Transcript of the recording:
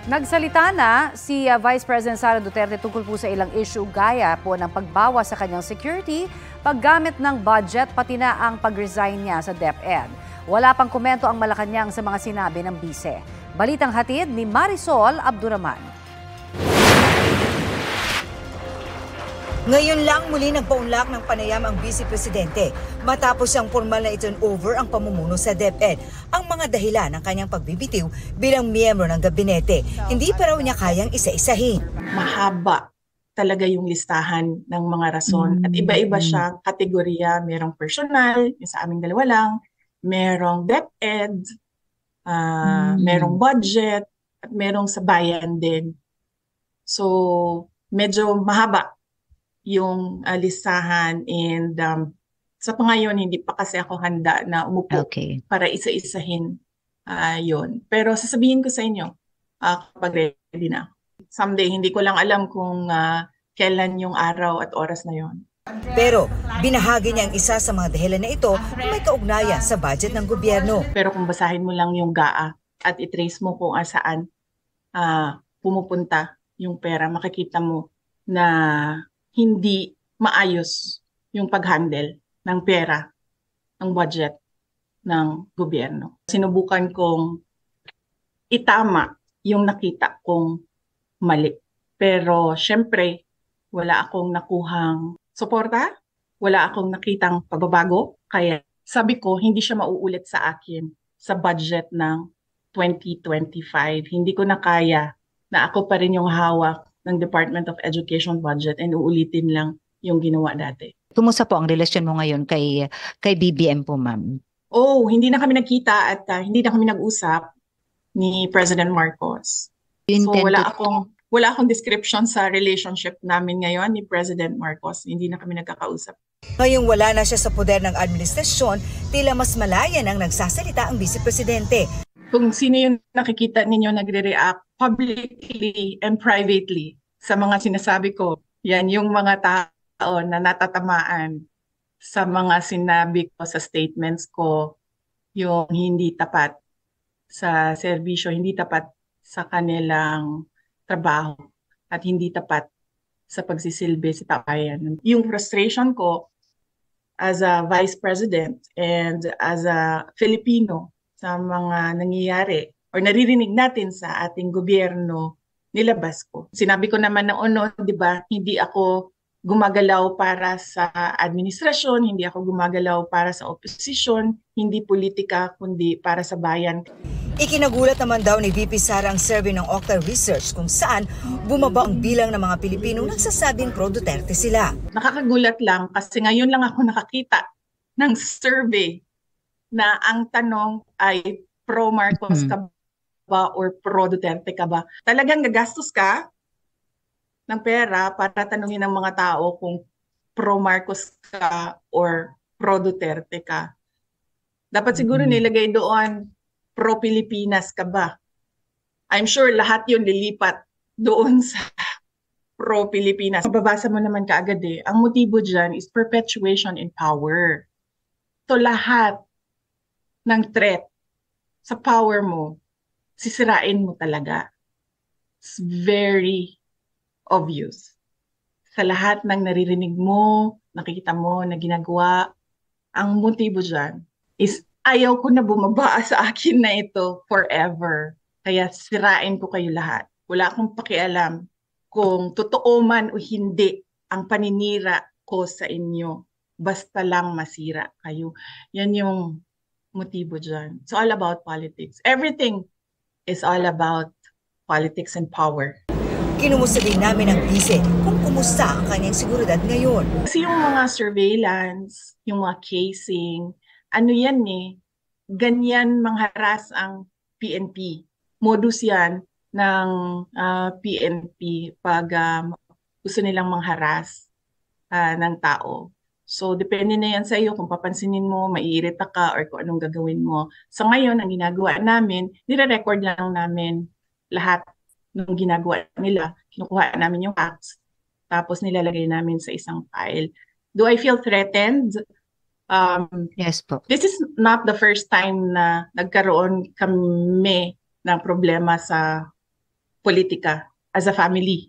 Nagsalita na si Vice President Sara Duterte tungkol po sa ilang issue gaya po ng pagbawas sa kanyang security, paggamit ng budget, pati na ang pag-resign niya sa DepEd. Wala pang komento ang Malacanang sa mga sinabi ng bise. Balitang hatid ni Marisol Abduraman. Ngayon lang muli nagpaunlak ng panayam ang Vice Presidente matapos ang formal na i-turnover ang pamumuno sa DepEd. Ang mga dahilan ng kanyang pagbibitiw bilang miyembro ng gabinete, hindi pa raw niya kayang isa-isahin. Mahaba talaga yung listahan ng mga rason at iba-iba siya kategorya. Merong personal, yung sa aming dalawa lang, merong DepEd, merong budget, at merong sa bayan din. So medyo mahaba yung listahan and sa pangayon hindi pa kasi ako handa na umupo para isa-isahin yun. Pero sasabihin ko sa inyo kapag ready na. Someday hindi ko lang alam kung kailan yung araw at oras na yon. Pero binahagi niya ang isa sa mga dahilan na ito na may kaugnayan sa budget ng gobyerno. Pero kung basahin mo lang yung GAA at i-trace mo kung saan pumupunta yung pera, makikita mo na hindi maayos yung pag-handle ng pera, ng budget ng gobyerno. Sinubukan kong itama yung nakita kong mali. Pero syempre, wala akong nakuhang suporta, wala akong nakitang pagbabago. Kaya sabi ko, hindi siya mauulit sa akin sa budget ng 2025. Hindi ko na kaya na ako pa rin yung hawak ng Department of Education budget and uulitin lang yung ginawa dati. Kumusta po ang relasyon mo ngayon kay BBM po, ma'am? Oh, hindi na kami nagkita at hindi na kami nag-usap ni President Marcos. So wala akong description sa relationship namin ngayon ni President Marcos. Hindi na kami nagkakausap. Ngayong wala na siya sa poder ng administrasyon, tila mas malaya nang nagsasalita ang Vice Presidente. Kung sino yung nakikita ninyo nagre-react publicly and privately sa mga sinasabi ko, yan yung mga tao na natatamaan sa mga sinabi ko sa statements ko, yung hindi tapat sa serbisyo, hindi tapat sa kanilang trabaho, at hindi tapat sa pagsisilbi sa bayan. Yung frustration ko as a Vice President and as a Filipino sa mga nangyayari or naririnig natin sa ating gobyerno, nilabas ko. Sinabi ko naman noon, di ba, hindi ako gumagalaw para sa administrasyon, hindi ako gumagalaw para sa oposisyon, hindi politika, kundi para sa bayan. Ikinagulat naman daw ni VP Sara ang survey ng Octa Research kung saan bumaba ang bilang ng mga Pilipinong nagsasabing pro-Duterte sila. Nakakagulat lang kasi ngayon lang ako nakakita ng survey na ang tanong ay pro-Marcos ka ba or pro-Duterte ka ba? Talagang gagastos ka ng pera para tanungin ng mga tao kung pro-Marcos ka or pro-Duterte ka. Dapat siguro nilagay doon, pro-Pilipinas ka ba? I'm sure lahat yun lilipat doon sa pro-Pilipinas. Mababasa mo naman kaagad ang motibo dyan is perpetuation in power. So lahat ng threat sa power mo, sisirain mo talaga. It's very obvious. Sa lahat ng naririnig mo, nakikita mo na ginagawa, ang motibo dyan is ayaw ko na bumaba sa akin na ito forever. Kaya sirain ko kayo lahat. Wala akong pakialam kung totoo man o hindi ang paninira ko sa inyo. Basta lang masira kayo. Yan yung motibo dyan. It's all about politics. Everything is all about politics and power. Kinumusta din namin ang Vice kung kumusta ang kanyang seguridad ngayon. Kasi yung mga surveillance, yung mga casing, ano yan ganyan mangharas ang PNP. Modus yan ng PNP pag gusto nilang mangharas ng tao. So, depende na yan sa iyo kung papansinin mo, maiirita ka, or kung anong gagawin mo. So, ngayon, ang ginagawa namin, nire-record lang namin lahat ng ginagawa nila. Kinukuha namin yung facts, tapos nilalagay namin sa isang file. Do I feel threatened? Yes po. This is not the first time na nagkaroon kami ng problema sa politika as a family.